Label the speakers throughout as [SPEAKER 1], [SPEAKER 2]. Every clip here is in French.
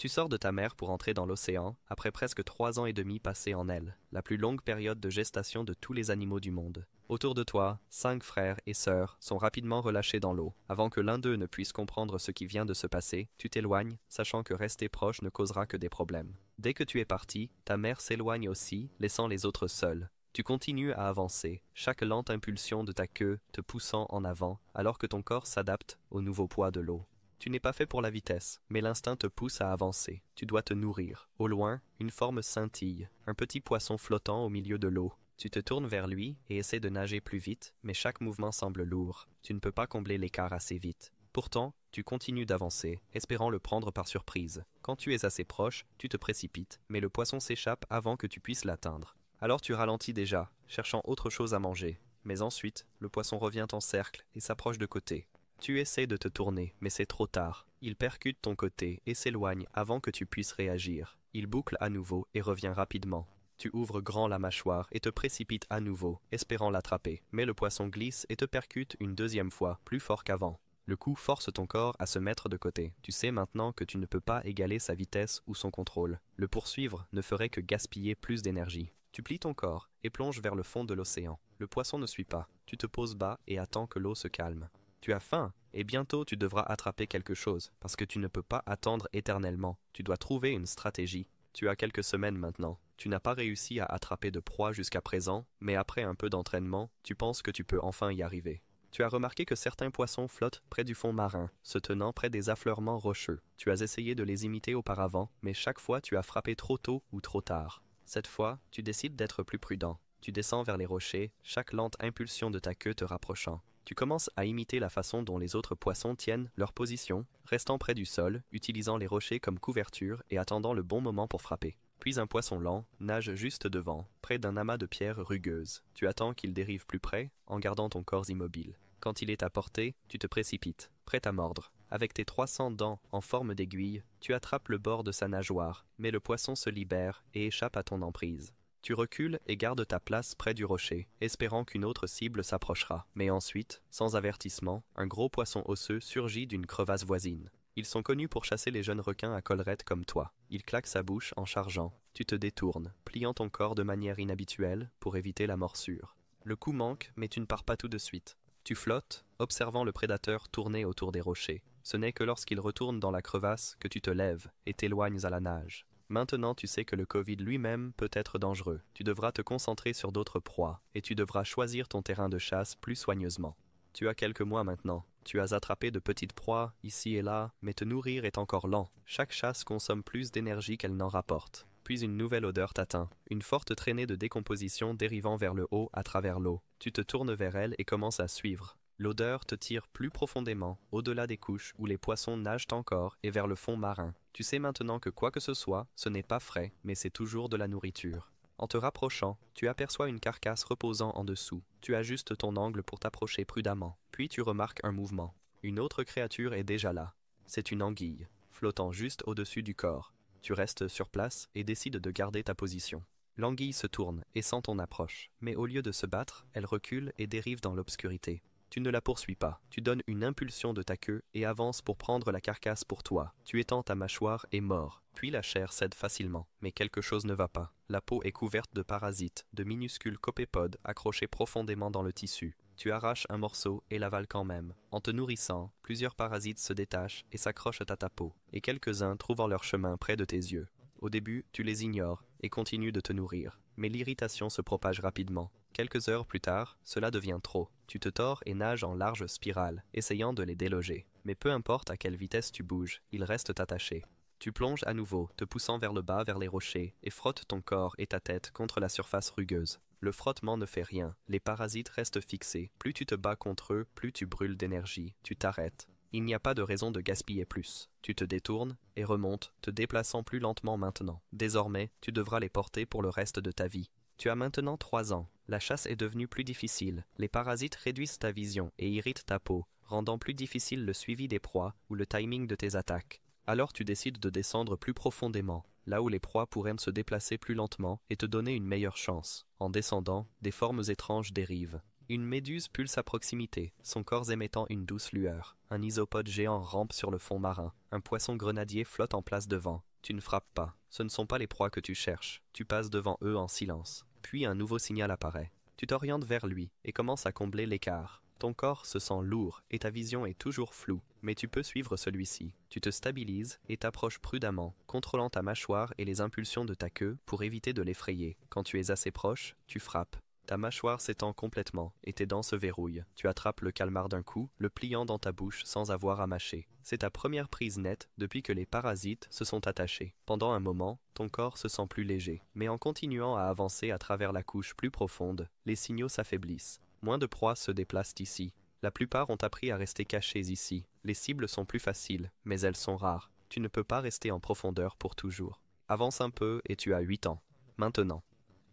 [SPEAKER 1] Tu sors de ta mère pour entrer dans l'océan, après presque 3 ans et demi passés en elle, la plus longue période de gestation de tous les animaux du monde. Autour de toi, 5 frères et sœurs sont rapidement relâchés dans l'eau. Avant que l'un d'eux ne puisse comprendre ce qui vient de se passer, tu t'éloignes, sachant que rester proche ne causera que des problèmes. Dès que tu es parti, ta mère s'éloigne aussi, laissant les autres seuls. Tu continues à avancer, chaque lente impulsion de ta queue te poussant en avant, alors que ton corps s'adapte au nouveau poids de l'eau. Tu n'es pas fait pour la vitesse, mais l'instinct te pousse à avancer. Tu dois te nourrir. Au loin, une forme scintille, un petit poisson flottant au milieu de l'eau. Tu te tournes vers lui et essaies de nager plus vite, mais chaque mouvement semble lourd. Tu ne peux pas combler l'écart assez vite. Pourtant, tu continues d'avancer, espérant le prendre par surprise. Quand tu es assez proche, tu te précipites, mais le poisson s'échappe avant que tu puisses l'atteindre. Alors tu ralentis déjà, cherchant autre chose à manger. Mais ensuite, le poisson revient en cercle et s'approche de côté. Tu essaies de te tourner, mais c'est trop tard. Il percute ton côté et s'éloigne avant que tu puisses réagir. Il boucle à nouveau et revient rapidement. Tu ouvres grand la mâchoire et te précipites à nouveau, espérant l'attraper. Mais le poisson glisse et te percute une deuxième fois, plus fort qu'avant. Le coup force ton corps à se mettre de côté. Tu sais maintenant que tu ne peux pas égaler sa vitesse ou son contrôle. Le poursuivre ne ferait que gaspiller plus d'énergie. Tu plies ton corps et plonges vers le fond de l'océan. Le poisson ne suit pas. Tu te poses bas et attends que l'eau se calme. Tu as faim, et bientôt tu devras attraper quelque chose, parce que tu ne peux pas attendre éternellement. Tu dois trouver une stratégie. Tu as quelques semaines maintenant. Tu n'as pas réussi à attraper de proie jusqu'à présent, mais après un peu d'entraînement, tu penses que tu peux enfin y arriver. Tu as remarqué que certains poissons flottent près du fond marin, se tenant près des affleurements rocheux. Tu as essayé de les imiter auparavant, mais chaque fois tu as frappé trop tôt ou trop tard. Cette fois, tu décides d'être plus prudent. Tu descends vers les rochers, chaque lente impulsion de ta queue te rapprochant. Tu commences à imiter la façon dont les autres poissons tiennent leur position, restant près du sol, utilisant les rochers comme couverture et attendant le bon moment pour frapper. Puis un poisson lent nage juste devant, près d'un amas de pierres rugueuses. Tu attends qu'il dérive plus près, en gardant ton corps immobile. Quand il est à portée, tu te précipites, prêt à mordre. Avec tes 300 dents en forme d'aiguille, tu attrapes le bord de sa nageoire, mais le poisson se libère et échappe à ton emprise. Tu recules et gardes ta place près du rocher, espérant qu'une autre cible s'approchera. Mais ensuite, sans avertissement, un gros poisson osseux surgit d'une crevasse voisine. Ils sont connus pour chasser les jeunes requins à collerette comme toi. Il claque sa bouche en chargeant. Tu te détournes, pliant ton corps de manière inhabituelle pour éviter la morsure. Le coup manque, mais tu ne pars pas tout de suite. Tu flottes, observant le prédateur tourner autour des rochers. Ce n'est que lorsqu'il retourne dans la crevasse que tu te lèves et t'éloignes à la nage. Maintenant, tu sais que le Covid lui-même peut être dangereux. Tu devras te concentrer sur d'autres proies, et tu devras choisir ton terrain de chasse plus soigneusement. Tu as quelques mois maintenant. Tu as attrapé de petites proies, ici et là, mais te nourrir est encore lent. Chaque chasse consomme plus d'énergie qu'elle n'en rapporte. Puis une nouvelle odeur t'atteint, une forte traînée de décomposition dérivant vers le haut à travers l'eau. Tu te tournes vers elle et commences à suivre. L'odeur te tire plus profondément, au-delà des couches où les poissons nagent encore et vers le fond marin. Tu sais maintenant que quoi que ce soit, ce n'est pas frais, mais c'est toujours de la nourriture. En te rapprochant, tu aperçois une carcasse reposant en dessous. Tu ajustes ton angle pour t'approcher prudemment. Puis tu remarques un mouvement. Une autre créature est déjà là. C'est une anguille, flottant juste au-dessus du corps. Tu restes sur place et décides de garder ta position. L'anguille se tourne et sent ton approche, mais au lieu de se battre, elle recule et dérive dans l'obscurité. Tu ne la poursuis pas. Tu donnes une impulsion de ta queue et avances pour prendre la carcasse pour toi. Tu étends ta mâchoire et mords. Puis la chair cède facilement. Mais quelque chose ne va pas. La peau est couverte de parasites, de minuscules copépodes accrochés profondément dans le tissu. Tu arraches un morceau et l'avales quand même. En te nourrissant, plusieurs parasites se détachent et s'accrochent à ta peau. Et quelques-uns trouvent leur chemin près de tes yeux. Au début, tu les ignores et continues de te nourrir. Mais l'irritation se propage rapidement. Quelques heures plus tard, cela devient trop. Tu te tords et nages en large spirale, essayant de les déloger. Mais peu importe à quelle vitesse tu bouges, ils restent attachés. Tu plonges à nouveau, te poussant vers le bas vers les rochers, et frottes ton corps et ta tête contre la surface rugueuse. Le frottement ne fait rien, les parasites restent fixés. Plus tu te bats contre eux, plus tu brûles d'énergie. Tu t'arrêtes. Il n'y a pas de raison de gaspiller plus. Tu te détournes et remontes, te déplaçant plus lentement maintenant. Désormais, tu devras les porter pour le reste de ta vie. Tu as maintenant 3 ans. La chasse est devenue plus difficile. Les parasites réduisent ta vision et irritent ta peau, rendant plus difficile le suivi des proies ou le timing de tes attaques. Alors tu décides de descendre plus profondément, là où les proies pourraient se déplacer plus lentement et te donner une meilleure chance. En descendant, des formes étranges dérivent. Une méduse pulse à proximité, son corps émettant une douce lueur. Un isopode géant rampe sur le fond marin. Un poisson grenadier flotte en place devant. Tu ne frappes pas. Ce ne sont pas les proies que tu cherches. Tu passes devant eux en silence. Puis un nouveau signal apparaît. Tu t'orientes vers lui et commences à combler l'écart. Ton corps se sent lourd et ta vision est toujours floue, mais tu peux suivre celui-ci. Tu te stabilises et t'approches prudemment, contrôlant ta mâchoire et les impulsions de ta queue pour éviter de l'effrayer. Quand tu es assez proche, tu frappes. Ta mâchoire s'étend complètement et tes dents se verrouillent. Tu attrapes le calmar d'un coup, le pliant dans ta bouche sans avoir à mâcher. C'est ta première prise nette depuis que les parasites se sont attachés. Pendant un moment, ton corps se sent plus léger, mais en continuant à avancer à travers la couche plus profonde, les signaux s'affaiblissent. Moins de proies se déplacent ici. La plupart ont appris à rester cachés ici. Les cibles sont plus faciles, mais elles sont rares. Tu ne peux pas rester en profondeur pour toujours. Avance un peu et tu as 8 ans. Maintenant,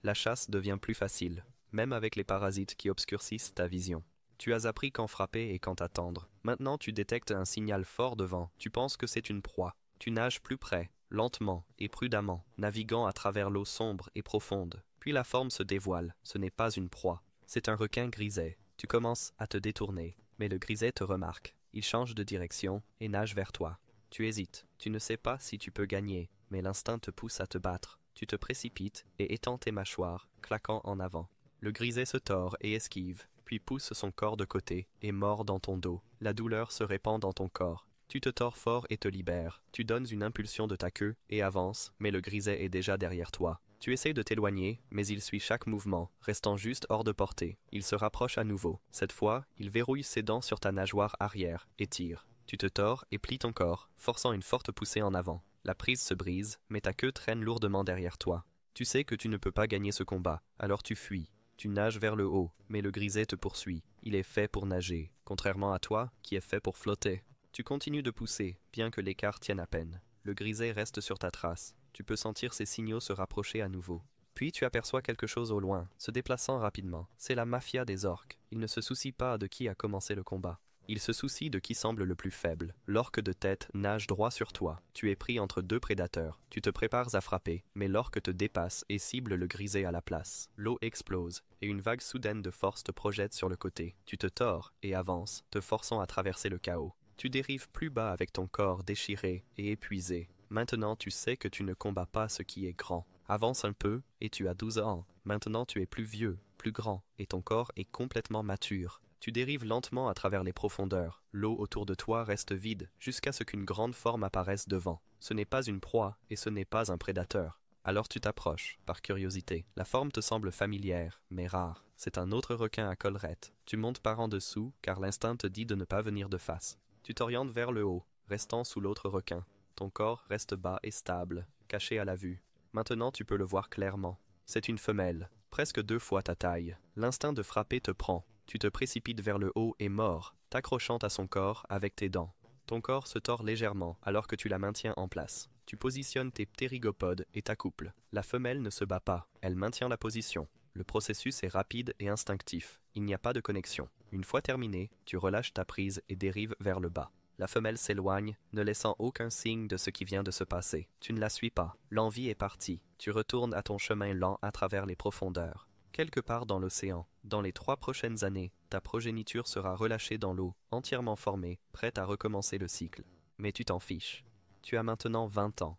[SPEAKER 1] la chasse devient plus facile, même avec les parasites qui obscurcissent ta vision. Tu as appris quand frapper et quand attendre. Maintenant tu détectes un signal fort devant. Tu penses que c'est une proie. Tu nages plus près, lentement et prudemment, naviguant à travers l'eau sombre et profonde. Puis la forme se dévoile. Ce n'est pas une proie. C'est un requin griset. Tu commences à te détourner, mais le griset te remarque. Il change de direction et nage vers toi. Tu hésites. Tu ne sais pas si tu peux gagner, mais l'instinct te pousse à te battre. Tu te précipites et étends tes mâchoires, claquant en avant. Le griset se tord et esquive, puis pousse son corps de côté et mord dans ton dos. La douleur se répand dans ton corps. Tu te tords fort et te libères. Tu donnes une impulsion de ta queue et avances, mais le griset est déjà derrière toi. Tu essaies de t'éloigner, mais il suit chaque mouvement, restant juste hors de portée. Il se rapproche à nouveau. Cette fois, il verrouille ses dents sur ta nageoire arrière et tire. Tu te tords et plies ton corps, forçant une forte poussée en avant. La prise se brise, mais ta queue traîne lourdement derrière toi. Tu sais que tu ne peux pas gagner ce combat, alors tu fuis. Tu nages vers le haut, mais le griset te poursuit. Il est fait pour nager, contrairement à toi, qui est fait pour flotter. Tu continues de pousser, bien que l'écart tienne à peine. Le griset reste sur ta trace. Tu peux sentir ses signaux se rapprocher à nouveau. Puis tu aperçois quelque chose au loin, se déplaçant rapidement. C'est la mafia des orques. Ils ne se soucient pas de qui a commencé le combat. Ils se soucient de qui semble le plus faible. L'orque de tête nage droit sur toi. Tu es pris entre deux prédateurs. Tu te prépares à frapper, mais l'orque te dépasse et cible le griset à la place. L'eau explose, et une vague soudaine de force te projette sur le côté. Tu te tords et avances, te forçant à traverser le chaos. Tu dérives plus bas avec ton corps déchiré et épuisé. Maintenant tu sais que tu ne combats pas ce qui est grand. Avance un peu et tu as 12 ans. Maintenant tu es plus vieux, plus grand, et ton corps est complètement mature. Tu dérives lentement à travers les profondeurs. L'eau autour de toi reste vide, jusqu'à ce qu'une grande forme apparaisse devant. Ce n'est pas une proie, et ce n'est pas un prédateur. Alors tu t'approches, par curiosité. La forme te semble familière, mais rare. C'est un autre requin à collerette. Tu montes par en dessous, car l'instinct te dit de ne pas venir de face. Tu t'orientes vers le haut, restant sous l'autre requin. Ton corps reste bas et stable, caché à la vue. Maintenant tu peux le voir clairement. C'est une femelle, presque 2 fois ta taille. L'instinct de frapper te prend. Tu te précipites vers le haut et mords, t'accrochant à son corps avec tes dents. Ton corps se tord légèrement alors que tu la maintiens en place. Tu positionnes tes ptérygopodes et t'accouples. La femelle ne se bat pas, elle maintient la position. Le processus est rapide et instinctif. Il n'y a pas de connexion. Une fois terminé, tu relâches ta prise et dérives vers le bas. La femelle s'éloigne, ne laissant aucun signe de ce qui vient de se passer. Tu ne la suis pas. L'envie est partie. Tu retournes à ton chemin lent à travers les profondeurs. Quelque part dans l'océan, dans les 3 prochaines années, ta progéniture sera relâchée dans l'eau, entièrement formée, prête à recommencer le cycle. Mais tu t'en fiches. Tu as maintenant 20 ans.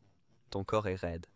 [SPEAKER 1] Ton corps est raide.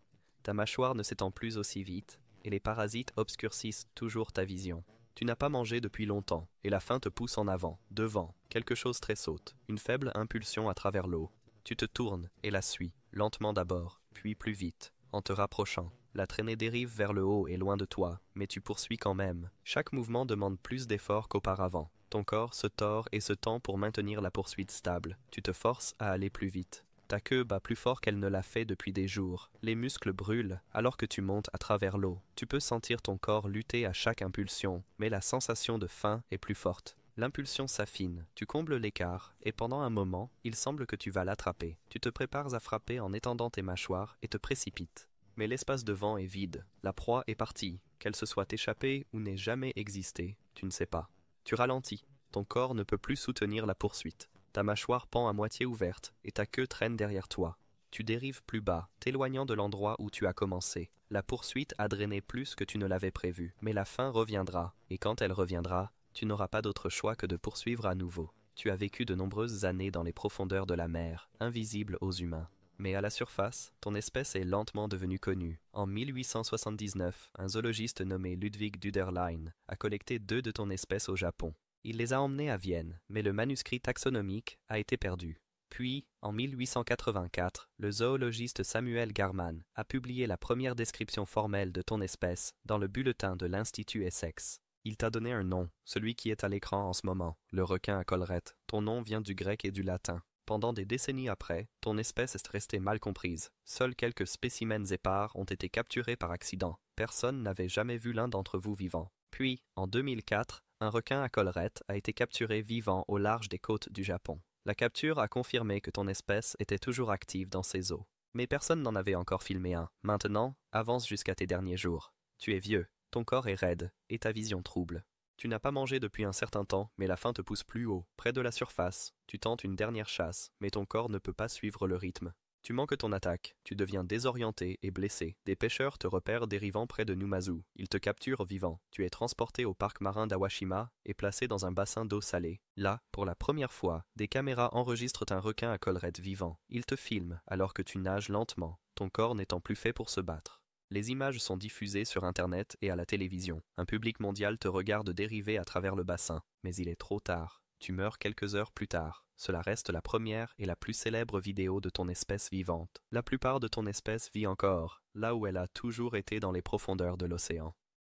[SPEAKER 1] Ta mâchoire ne s'étend plus aussi vite, et les parasites obscurcissent toujours ta vision. Tu n'as pas mangé depuis longtemps, et la faim te pousse en avant, devant. Quelque chose tressaute, une faible impulsion à travers l'eau. Tu te tournes et la suis, lentement d'abord, puis plus vite, en te rapprochant. La traînée dérive vers le haut et loin de toi, mais tu poursuis quand même. Chaque mouvement demande plus d'efforts qu'auparavant. Ton corps se tord et se tend pour maintenir la poursuite stable. Tu te forces à aller plus vite. Ta queue bat plus fort qu'elle ne l'a fait depuis des jours. Les muscles brûlent alors que tu montes à travers l'eau. Tu peux sentir ton corps lutter à chaque impulsion, mais la sensation de faim est plus forte. L'impulsion s'affine, tu combles l'écart, et pendant un moment, il semble que tu vas l'attraper. Tu te prépares à frapper en étendant tes mâchoires et te précipites. Mais l'espace devant est vide. La proie est partie. Qu'elle se soit échappée ou n'ait jamais existé, tu ne sais pas. Tu ralentis. Ton corps ne peut plus soutenir la poursuite. Ta mâchoire pend à moitié ouverte et ta queue traîne derrière toi. Tu dérives plus bas, t'éloignant de l'endroit où tu as commencé. La poursuite a drainé plus que tu ne l'avais prévu. Mais la fin reviendra. Et quand elle reviendra, tu n'auras pas d'autre choix que de poursuivre à nouveau. Tu as vécu de nombreuses années dans les profondeurs de la mer, invisible aux humains. Mais à la surface, ton espèce est lentement devenue connue. En 1879, un zoologiste nommé Ludwig Duderlein a collecté 2 de ton espèce au Japon. Il les a emmenés à Vienne, mais le manuscrit taxonomique a été perdu. Puis, en 1884, le zoologiste Samuel Garman a publié la première description formelle de ton espèce dans le bulletin de l'Institut Essex. Il t'a donné un nom, celui qui est à l'écran en ce moment, le requin à collerette. Ton nom vient du grec et du latin. Pendant des décennies après, ton espèce est restée mal comprise. Seuls quelques spécimens épars ont été capturés par accident. Personne n'avait jamais vu l'un d'entre vous vivant. Puis, en 2004, un requin à collerette a été capturé vivant au large des côtes du Japon. La capture a confirmé que ton espèce était toujours active dans ces eaux. Mais personne n'en avait encore filmé un. Maintenant, avance jusqu'à tes derniers jours. Tu es vieux, ton corps est raide, et ta vision trouble. Tu n'as pas mangé depuis un certain temps, mais la faim te pousse plus haut, près de la surface. Tu tentes une dernière chasse, mais ton corps ne peut pas suivre le rythme. Tu manques ton attaque, tu deviens désorienté et blessé. Des pêcheurs te repèrent dérivant près de Numazu. Ils te capturent vivant. Tu es transporté au parc marin d'Awashima et placé dans un bassin d'eau salée. Là, pour la première fois, des caméras enregistrent un requin à collerette vivant. Ils te filment alors que tu nages lentement, ton corps n'étant plus fait pour se battre. Les images sont diffusées sur Internet et à la télévision. Un public mondial te regarde dériver à travers le bassin. Mais il est trop tard. Tu meurs quelques heures plus tard. Cela reste la première et la plus célèbre vidéo de ton espèce vivante. La plupart de ton espèce vit encore, là où elle a toujours été dans les profondeurs de l'océan.